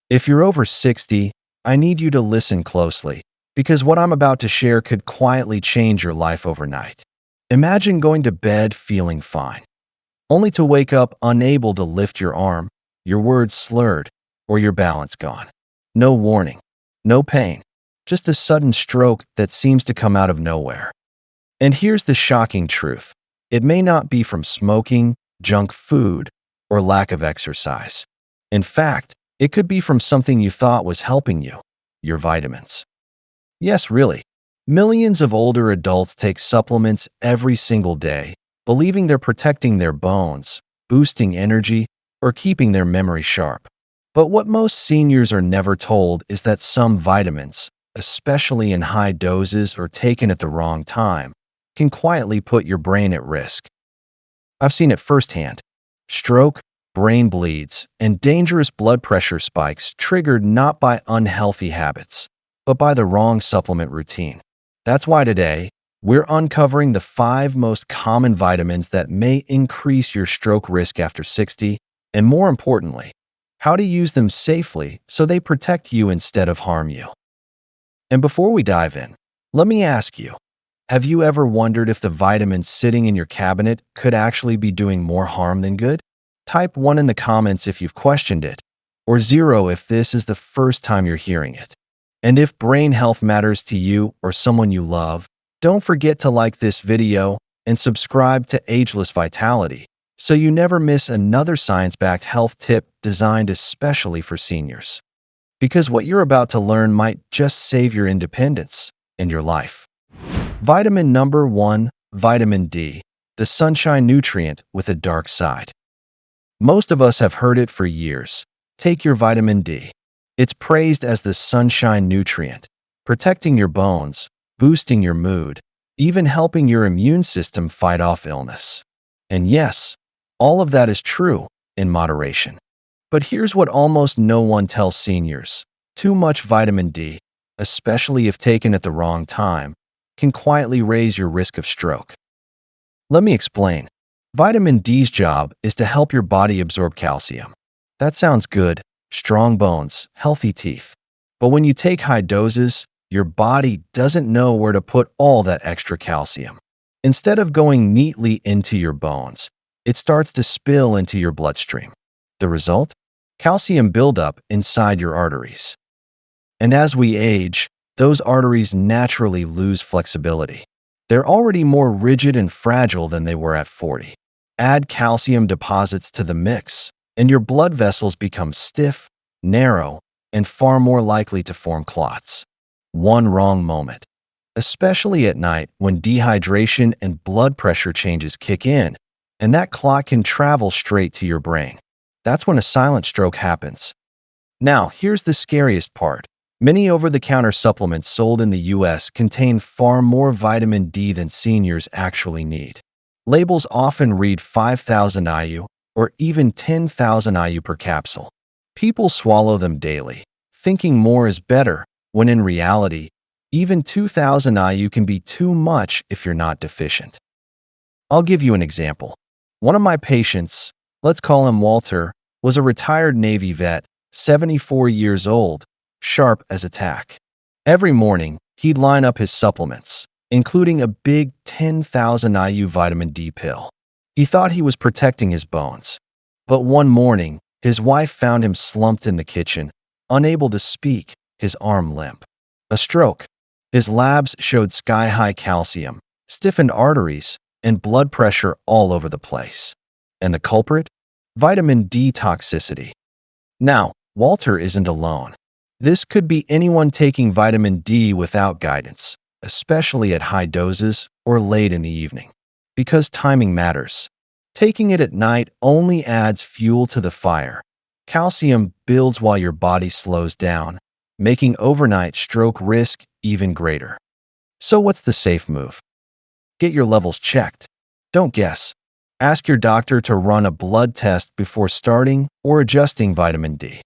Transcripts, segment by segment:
If you're over 60, I need you to listen closely, because what I'm about to share could quietly change your life overnight. Imagine going to bed feeling fine, only to wake up unable to lift your arm, your words slurred, or your balance gone. No warning, no pain, just a sudden stroke that seems to come out of nowhere. And here's the shocking truth. It may not be from smoking, junk food, or lack of exercise. In fact, it could be from something you thought was helping you, your vitamins. Yes, really. Millions of older adults take supplements every single day, believing they're protecting their bones, boosting energy, or keeping their memory sharp. But what most seniors are never told is that some vitamins, especially in high doses or taken at the wrong time, can quietly put your brain at risk. I've seen it firsthand. Stroke, brain bleeds, and dangerous blood pressure spikes triggered not by unhealthy habits, but by the wrong supplement routine. That's why today, we're uncovering the 5 most common vitamins that may increase your stroke risk after 60, and more importantly, how to use them safely so they protect you instead of harm you. And before we dive in, let me ask you, have you ever wondered if the vitamins sitting in your cabinet could actually be doing more harm than good? Type 1 in the comments if you've questioned it, or 0 if this is the first time you're hearing it. And if brain health matters to you or someone you love, don't forget to like this video and subscribe to Ageless Vitality so you never miss another science-backed health tip designed especially for seniors. Because what you're about to learn might just save your independence and your life. Vitamin number 1, vitamin D, the sunshine nutrient with a dark side. Most of us have heard it for years. Take your vitamin D. It's praised as the sunshine nutrient, protecting your bones, boosting your mood, even helping your immune system fight off illness. And yes, all of that is true in moderation. But here's what almost no one tells seniors. Too much vitamin D, especially if taken at the wrong time, can quietly raise your risk of stroke. Let me explain. Vitamin D's job is to help your body absorb calcium. That sounds good, strong bones, healthy teeth. But when you take high doses, your body doesn't know where to put all that extra calcium. Instead of going neatly into your bones, it starts to spill into your bloodstream. The result? Calcium buildup inside your arteries. And as we age, those arteries naturally lose flexibility. They're already more rigid and fragile than they were at 40. Add calcium deposits to the mix, and your blood vessels become stiff, narrow, and far more likely to form clots. One wrong moment, especially at night when dehydration and blood pressure changes kick in, and that clot can travel straight to your brain. That's when a silent stroke happens. Now, here's the scariest part. Many over-the-counter supplements sold in the US contain far more vitamin D than seniors actually need. Labels often read 5,000 IU or even 10,000 IU per capsule. People swallow them daily, thinking more is better, when in reality, even 2,000 IU can be too much if you're not deficient. I'll give you an example. One of my patients, let's call him Walter, was a retired Navy vet, 74 years old, sharp as a tack. Every morning, he'd line up his supplements, including a big 10,000 IU vitamin D pill. He thought he was protecting his bones. But one morning, his wife found him slumped in the kitchen, unable to speak, his arm limp. A stroke. His labs showed sky-high calcium, stiffened arteries, and blood pressure all over the place. And the culprit? Vitamin D toxicity. Now, Walter isn't alone. This could be anyone taking vitamin D without guidance, especially at high doses or late in the evening. Because timing matters. Taking it at night only adds fuel to the fire. Calcium builds while your body slows down, making overnight stroke risk even greater. So what's the safe move? Get your levels checked. Don't guess. Ask your doctor to run a blood test before starting or adjusting vitamin D.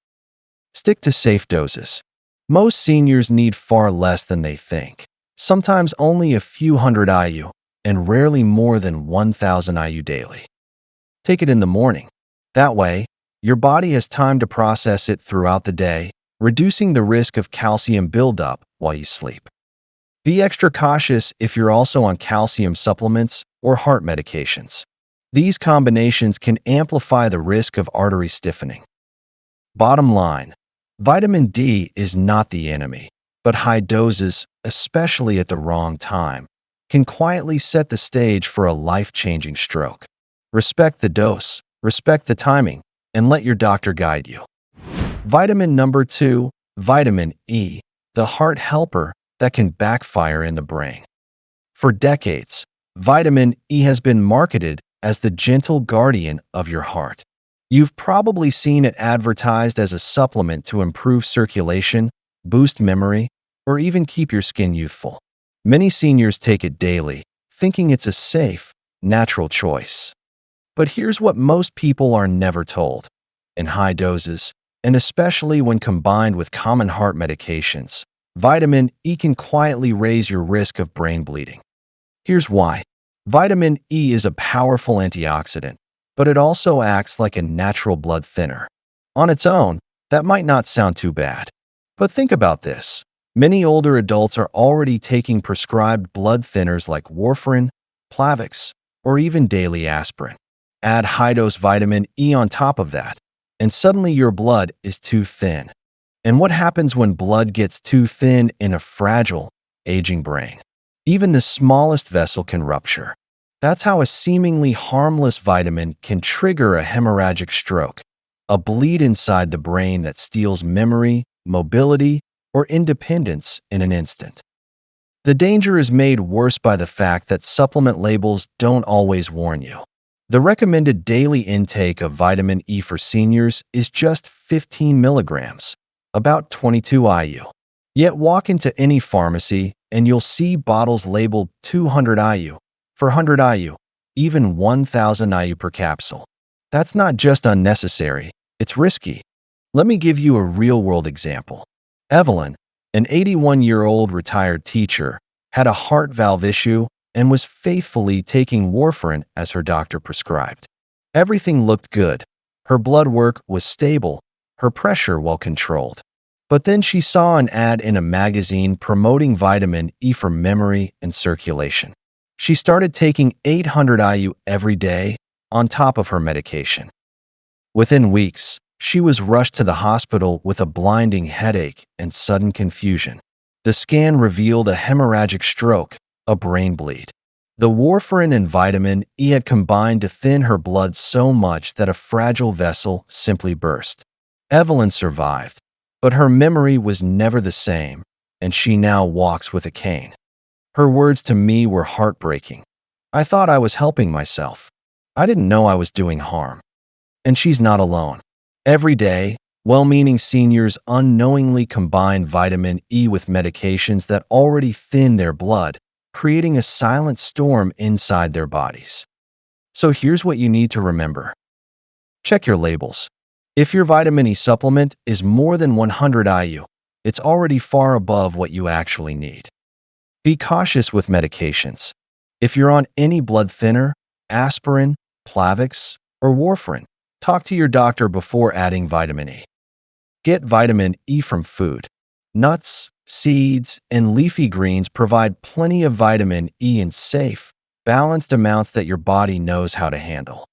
Stick to safe doses. Most seniors need far less than they think, sometimes only a few hundred IU, and rarely more than 1,000 IU daily. Take it in the morning. That way, Your body has time to process it throughout the day, reducing the risk of calcium buildup while you sleep. Be extra cautious if you're also on calcium supplements or heart medications. These combinations can amplify the risk of artery stiffening. Bottom line, vitamin D is not the enemy, but high doses, especially at the wrong time, can quietly set the stage for a life-changing stroke. Respect the dose, respect the timing, and let your doctor guide you. Vitamin number 2, vitamin E, the heart helper that can backfire in the brain. For decades, vitamin E has been marketed as the gentle guardian of your heart. You've probably seen it advertised as a supplement to improve circulation, boost memory, or even keep your skin youthful. Many seniors take it daily, thinking it's a safe, natural choice. But here's what most people are never told. In high doses, and especially when combined with common heart medications, vitamin E can quietly raise your risk of brain bleeding. Here's why. Vitamin E is a powerful antioxidant, but it also acts like a natural blood thinner. On its own, that might not sound too bad. But think about this. Many older adults are already taking prescribed blood thinners like warfarin, Plavix, or even daily aspirin. Add high-dose vitamin E on top of that, and suddenly your blood is too thin. And what happens when blood gets too thin in a fragile, aging brain? Even the smallest vessel can rupture. That's how a seemingly harmless vitamin can trigger a hemorrhagic stroke, a bleed inside the brain that steals memory, mobility, or independence in an instant. The danger is made worse by the fact that supplement labels don't always warn you. The recommended daily intake of vitamin E for seniors is just 15 milligrams, about 22 IU. Yet walk into any pharmacy and you'll see bottles labeled 200 IU, 400 IU, even 1000 IU per capsule. That's not just unnecessary, it's risky. Let me give you a real-world example. Evelyn, an 81-year-old retired teacher, had a heart valve issue and was faithfully taking warfarin as her doctor prescribed. Everything looked good. Her blood work was stable, her pressure well controlled. But then she saw an ad in a magazine promoting vitamin E for memory and circulation. She started taking 800 IU every day on top of her medication. Within weeks, she was rushed to the hospital with a blinding headache and sudden confusion. The scan revealed a hemorrhagic stroke, a brain bleed. The warfarin and vitamin E had combined to thin her blood so much that a fragile vessel simply burst. Evelyn survived, but her memory was never the same, and she now walks with a cane. Her words to me were heartbreaking. I thought I was helping myself. I didn't know I was doing harm. And she's not alone. Every day, well-meaning seniors unknowingly combine vitamin E with medications that already thin their blood, creating a silent storm inside their bodies. So here's what you need to remember. Check your labels. If your vitamin E supplement is more than 100 IU, it's already far above what you actually need. Be cautious with medications. If you're on any blood thinner, aspirin, Plavix, or warfarin, talk to your doctor before adding vitamin E. Get vitamin E from food. Nuts, seeds, and leafy greens provide plenty of vitamin E in safe, balanced amounts that your body knows how to handle.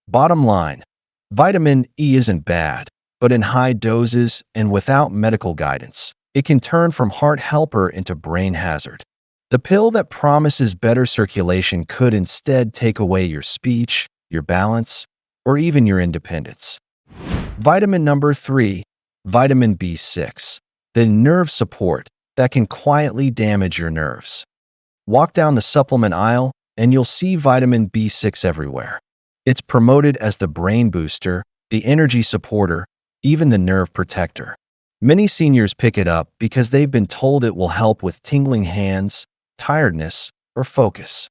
Bottom line, vitamin E isn't bad, but in high doses and without medical guidance, it can turn from heart helper into brain hazard. The pill that promises better circulation could instead take away your speech, your balance, or even your independence. Vitamin number 3, vitamin B6, the nerve support that can quietly damage your nerves. Walk down the supplement aisle and you'll see vitamin B6 everywhere. It's promoted as the brain booster, the energy supporter, even the nerve protector. Many seniors pick it up because they've been told it will help with tingling hands, tiredness, or focus.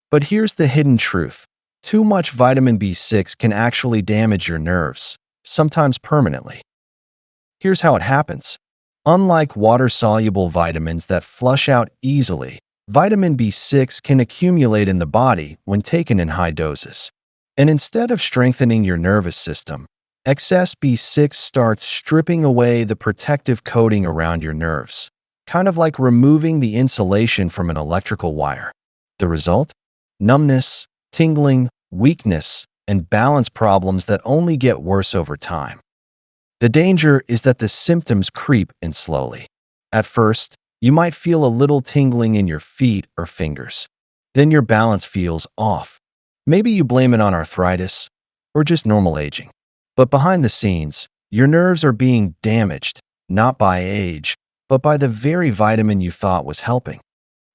But here's the hidden truth. Too much vitamin B6 can actually damage your nerves, sometimes permanently. Here's how it happens. Unlike water-soluble vitamins that flush out easily, vitamin B6 can accumulate in the body when taken in high doses. And instead of strengthening your nervous system, Excess B6 starts stripping away the protective coating around your nerves, kind of like removing the insulation from an electrical wire. The result? Numbness, tingling, weakness, and balance problems that only get worse over time. The danger is that the symptoms creep in slowly. At first, you might feel a little tingling in your feet or fingers. Then your balance feels off. Maybe you blame it on arthritis or just normal aging. But behind the scenes, your nerves are being damaged, not by age, but by the very vitamin you thought was helping.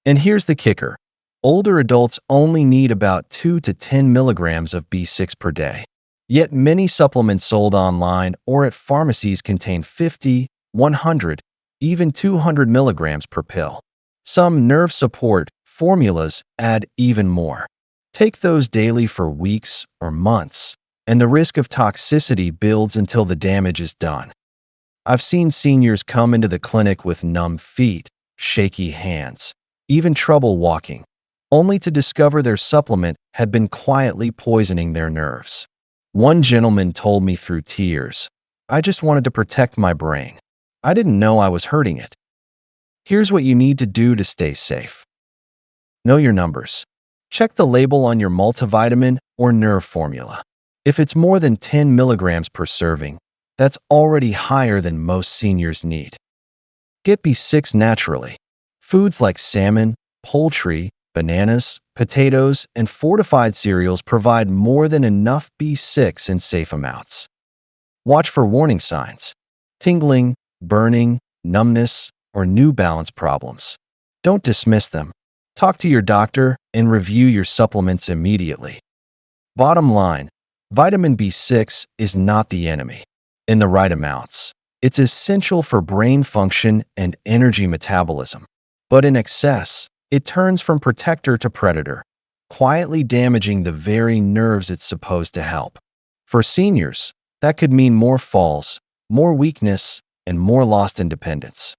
And here's the kicker. Older adults only need about 2 to 10 milligrams of B6 per day. Yet many supplements sold online or at pharmacies contain 50, 100, even 200 milligrams per pill. Some nerve support formulas add even more. Take those daily for weeks or months, and the risk of toxicity builds until the damage is done. I've seen seniors come into the clinic with numb feet, shaky hands, even trouble walking, only to discover their supplement had been quietly poisoning their nerves. One gentleman told me through tears, "I just wanted to protect my brain. I didn't know I was hurting it." Here's what you need to do to stay safe. Know your numbers. Check the label on your multivitamin or nerve formula. If it's more than 10 milligrams per serving, that's already higher than most seniors need. Get B6 naturally. Foods like salmon, poultry, bananas, potatoes, and fortified cereals provide more than enough B6 in safe amounts. Watch for warning signs: tingling, burning, numbness, or new balance problems. Don't dismiss them. Talk to your doctor and review your supplements immediately. Bottom line, vitamin B6 is not the enemy. In the right amounts, it's essential for brain function and energy metabolism. But in excess, it turns from protector to predator, quietly damaging the very nerves it's supposed to help. For seniors, that could mean more falls, more weakness, and more lost independence.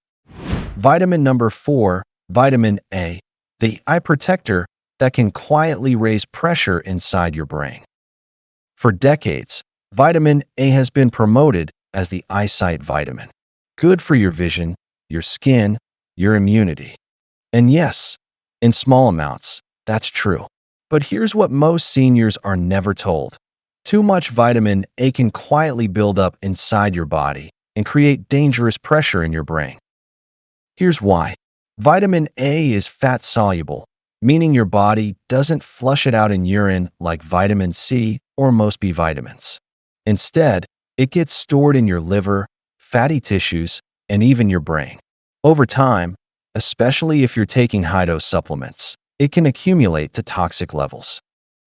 Vitamin number 4, vitamin A, the eye protector that can quietly raise pressure inside your brain. For decades, vitamin A has been promoted as the eyesight vitamin. Good for your vision, your skin, your immunity. And yes, in small amounts, that's true. But here's what most seniors are never told. Too much vitamin A can quietly build up inside your body and create dangerous pressure in your brain. Here's why. Vitamin A is fat-soluble, meaning your body doesn't flush it out in urine like vitamin C or most B vitamins. Instead, it gets stored in your liver, fatty tissues, and even your brain. Over time, especially if you're taking high-dose supplements, it can accumulate to toxic levels.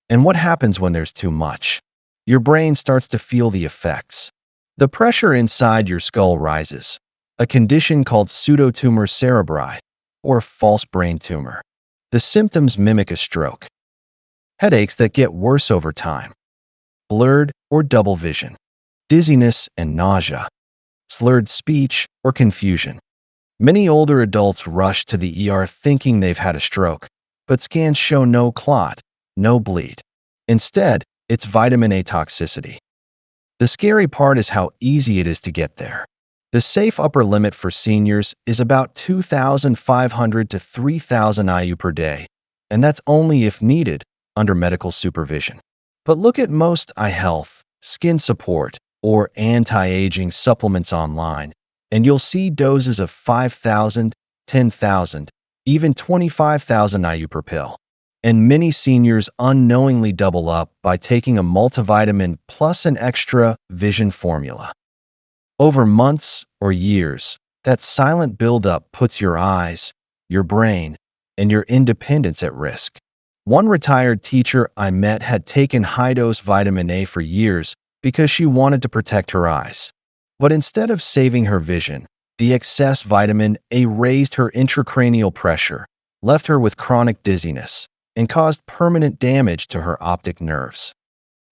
And what happens when there's too much? Your brain starts to feel the effects. The pressure inside your skull rises, a condition called pseudotumor cerebri, or false brain tumor. The symptoms mimic a stroke. Headaches that get worse over time. Blurred or double vision. Dizziness and nausea. Slurred speech or confusion. Many older adults rush to the ER thinking they've had a stroke, but scans show no clot, no bleed. Instead, it's vitamin A toxicity. The scary part is how easy it is to get there. The safe upper limit for seniors is about 2,500 to 3,000 IU per day, and that's only if needed under medical supervision. But look at most eye health, skin support, or anti-aging supplements online, and you'll see doses of 5,000, 10,000, even 25,000 IU per pill. And many seniors unknowingly double up by taking a multivitamin plus an extra vision formula. Over months or years, that silent buildup puts your eyes, your brain, and your independence at risk. One retired teacher I met had taken high-dose vitamin A for years because she wanted to protect her eyes. But instead of saving her vision, the excess vitamin A raised her intracranial pressure, left her with chronic dizziness, and caused permanent damage to her optic nerves.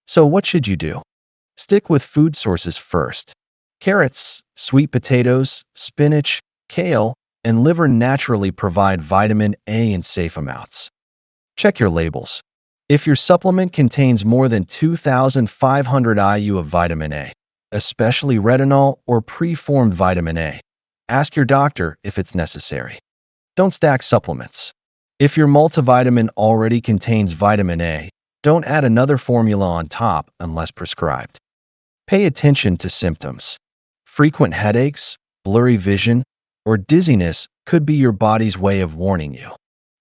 So what should you do? Stick with food sources first. Carrots, sweet potatoes, spinach, kale, and liver naturally provide vitamin A in safe amounts. Check your labels. If your supplement contains more than 2,500 IU of vitamin A, especially retinol or preformed vitamin A. Ask your doctor if it's necessary. Don't stack supplements. If your multivitamin already contains vitamin A, don't add another formula on top unless prescribed. Pay attention to symptoms. Frequent headaches, blurry vision, or dizziness could be your body's way of warning you.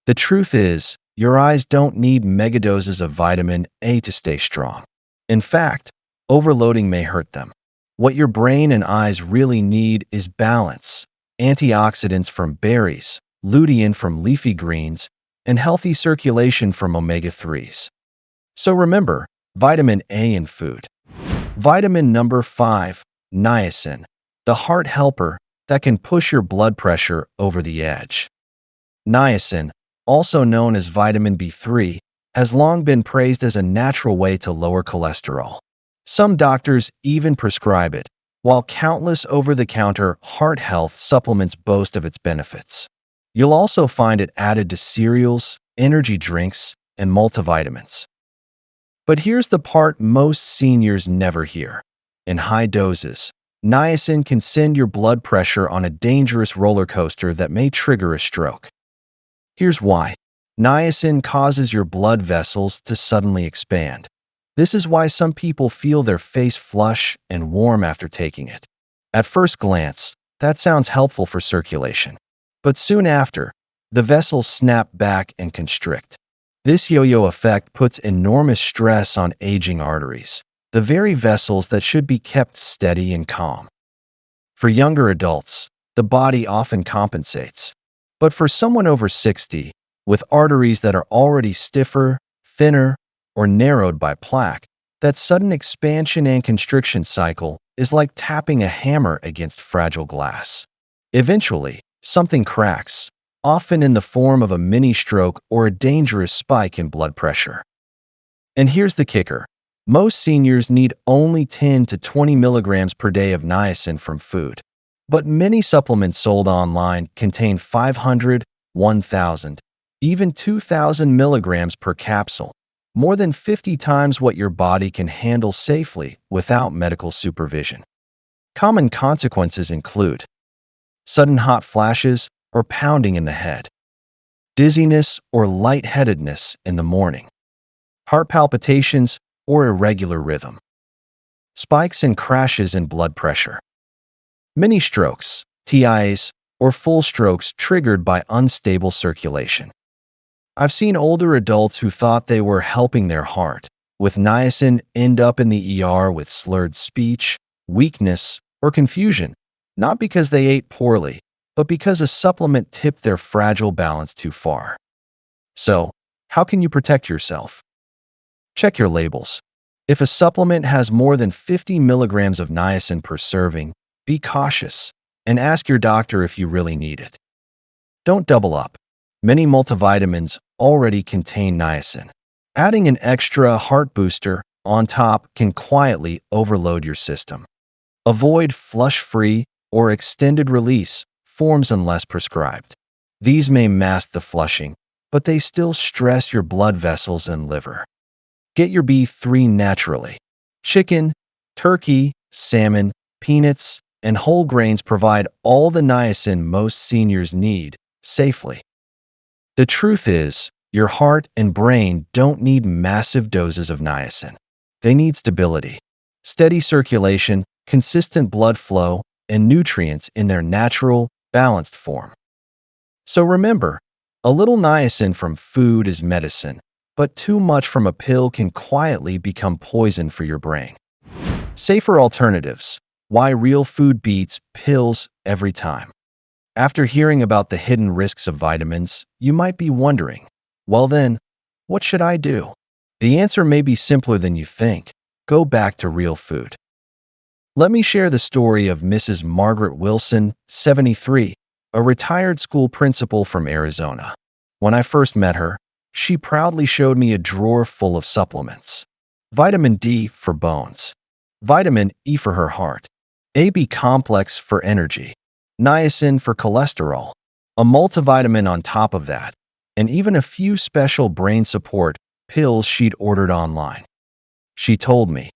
The truth is, your eyes don't need megadoses of vitamin A to stay strong. In fact, overloading may hurt them. What your brain and eyes really need is balance, antioxidants from berries, lutein from leafy greens, and healthy circulation from omega-3s. So remember, vitamin A in food. Vitamin number 5, niacin, the heart helper that can push your blood pressure over the edge. Niacin, also known as vitamin B3, has long been praised as a natural way to lower cholesterol. Some doctors even prescribe it, while countless over-the-counter heart health supplements boast of its benefits. You'll also find it added to cereals, energy drinks, and multivitamins. But here's the part most seniors never hear. In high doses, niacin can send your blood pressure on a dangerous roller coaster that may trigger a stroke. Here's why. Niacin causes your blood vessels to suddenly expand. This is why some people feel their face flush and warm after taking it. At first glance, that sounds helpful for circulation. But soon after, the vessels snap back and constrict. This yo-yo effect puts enormous stress on aging arteries, the very vessels that should be kept steady and calm. For younger adults, the body often compensates. But for someone over 60, with arteries that are already stiffer, thinner, or narrowed by plaque, that sudden expansion and constriction cycle is like tapping a hammer against fragile glass. Eventually, something cracks, often in the form of a mini stroke or a dangerous spike in blood pressure. And here's the kicker. Most seniors need only 10 to 20 milligrams per day of niacin from food. But many supplements sold online contain 500, 1,000, even 2,000 milligrams per capsule, more than 50 times what your body can handle safely without medical supervision. Common consequences include sudden hot flashes or pounding in the head, dizziness or lightheadedness in the morning, heart palpitations or irregular rhythm, spikes and crashes in blood pressure, mini strokes, TIAs, or full strokes triggered by unstable circulation. I've seen older adults who thought they were helping their heart with niacin end up in the ER with slurred speech, weakness, or confusion, not because they ate poorly, but because a supplement tipped their fragile balance too far. So, how can you protect yourself? Check your labels. If a supplement has more than 50 milligrams of niacin per serving, be cautious and ask your doctor if you really need it. Don't double up. Many multivitamins already contain niacin. Adding an extra heart booster on top can quietly overload your system. Avoid flush-free or extended release forms unless prescribed. These may mask the flushing, but they still stress your blood vessels and liver. Get your B3 naturally. Chicken, turkey, salmon, peanuts, and whole grains provide all the niacin most seniors need safely. The truth is, your heart and brain don't need massive doses of niacin. They need stability, steady circulation, consistent blood flow, and nutrients in their natural, balanced form. So remember, a little niacin from food is medicine, but too much from a pill can quietly become poison for your brain. Safer alternatives. Why real food beats pills every time. After hearing about the hidden risks of vitamins, you might be wondering, well then, what should I do? The answer may be simpler than you think. Go back to real food. Let me share the story of Mrs. Margaret Wilson, 73, a retired school principal from Arizona. When I first met her, she proudly showed me a drawer full of supplements. Vitamin D for bones, vitamin E for her heart, AB complex for energy, niacin for cholesterol, a multivitamin on top of that, and even a few special brain support pills she'd ordered online. She told me,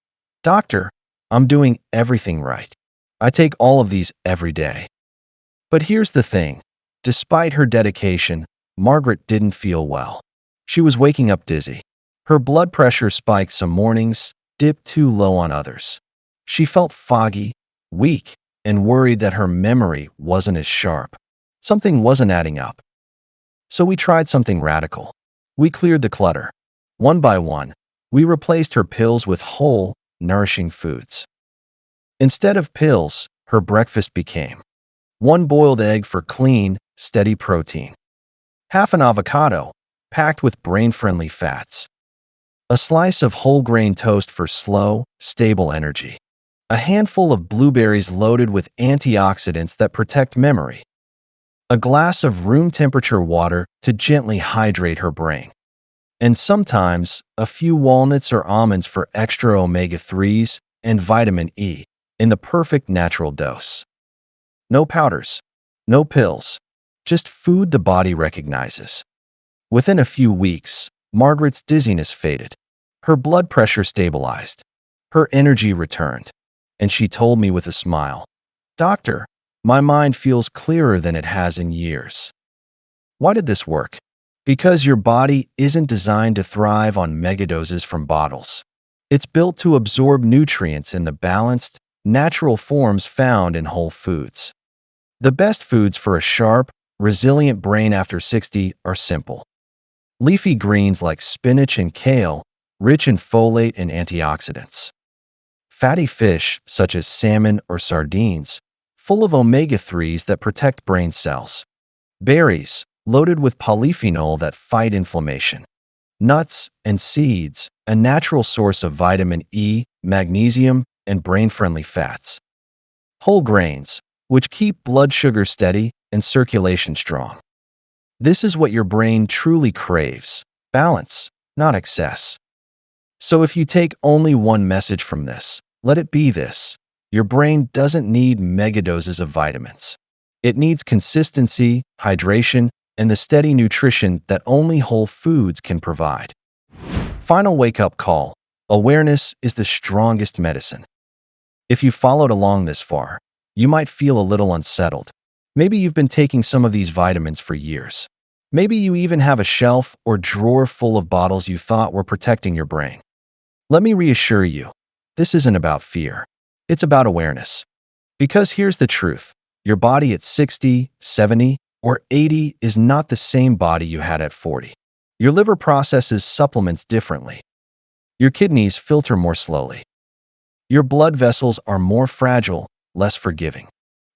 "Doctor, I'm doing everything right. I take all of these every day. But here's the thing. Despite her dedication, Margaret didn't feel well. She was waking up dizzy. Her blood pressure spiked some mornings, dipped too low on others. She felt foggy, weak, and worried that her memory wasn't as sharp. Something wasn't adding up. So we tried something radical. We cleared the clutter. One by one, we replaced her pills with whole, nourishing foods. Instead of pills, her breakfast became one boiled egg for clean, steady protein, half an avocado, packed with brain-friendly fats, a slice of whole grain toast for slow, stable energy, a handful of blueberries loaded with antioxidants that protect memory, a glass of room-temperature water to gently hydrate her brain, and sometimes a few walnuts or almonds for extra omega-3s and vitamin E in the perfect natural dose. No powders, no pills, just food the body recognizes. Within a few weeks, Margaret's dizziness faded. Her blood pressure stabilized. Her energy returned. And she told me with a smile, "Doctor, my mind feels clearer than it has in years." Why did this work? Because your body isn't designed to thrive on megadoses from bottles. It's built to absorb nutrients in the balanced, natural forms found in whole foods. The best foods for a sharp, resilient brain after 60 are simple. Leafy greens like spinach and kale, rich in folate and antioxidants. Fatty fish, such as salmon or sardines, full of omega-3s that protect brain cells. Berries, loaded with polyphenol that fight inflammation. Nuts and seeds, a natural source of vitamin E, magnesium, and brain-friendly fats. Whole grains, which keep blood sugar steady and circulation strong. This is what your brain truly craves: balance, not excess. So if you take only one message from this, let it be this: your brain doesn't need megadoses of vitamins. It needs consistency, hydration, and the steady nutrition that only whole foods can provide. Final wake-up call: awareness is the strongest medicine. If you followed along this far, you might feel a little unsettled. Maybe you've been taking some of these vitamins for years. Maybe you even have a shelf or drawer full of bottles you thought were protecting your brain. Let me reassure you, this isn't about fear. It's about awareness. Because here's the truth: your body at 60, 70, or 80 is not the same body you had at 40. Your liver processes supplements differently. Your kidneys filter more slowly. Your blood vessels are more fragile, less forgiving.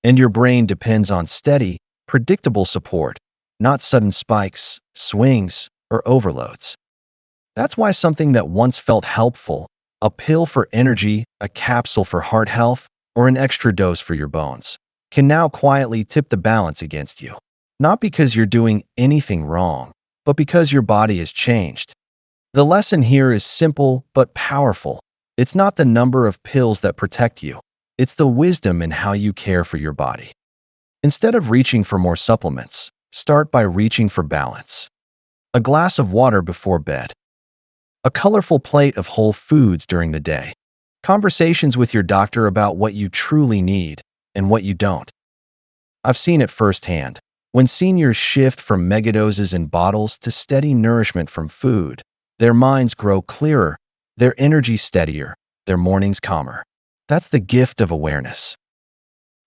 And your brain depends on steady, predictable support, not sudden spikes, swings, or overloads. That's why something that once felt helpful, a pill for energy, a capsule for heart health, or an extra dose for your bones, can now quietly tip the balance against you. Not because you're doing anything wrong, but because your body has changed. The lesson here is simple but powerful. It's not the number of pills that protect you. It's the wisdom in how you care for your body. Instead of reaching for more supplements, start by reaching for balance. A glass of water before bed. A colorful plate of whole foods during the day. Conversations with your doctor about what you truly need and what you don't. I've seen it firsthand. When seniors shift from megadoses in bottles to steady nourishment from food, their minds grow clearer, their energy steadier, their mornings calmer. That's the gift of awareness.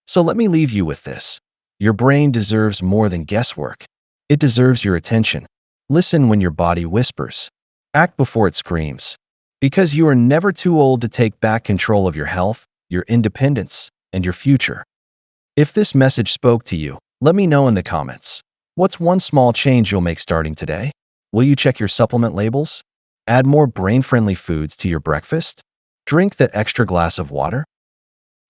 So let me leave you with this. Your brain deserves more than guesswork. It deserves your attention. Listen when your body whispers. Act before it screams. Because you are never too old to take back control of your health, your independence, and your future. If this message spoke to you, let me know in the comments. What's one small change you'll make starting today? Will you check your supplement labels? Add more brain-friendly foods to your breakfast? Drink that extra glass of water?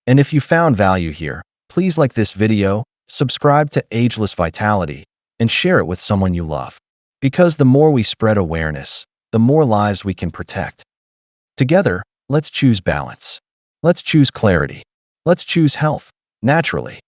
And if you found value here, please like this video, subscribe to Ageless Vitality, and share it with someone you love. Because the more we spread awareness, the more lives we can protect. Together, let's choose balance. Let's choose clarity. Let's choose health, naturally.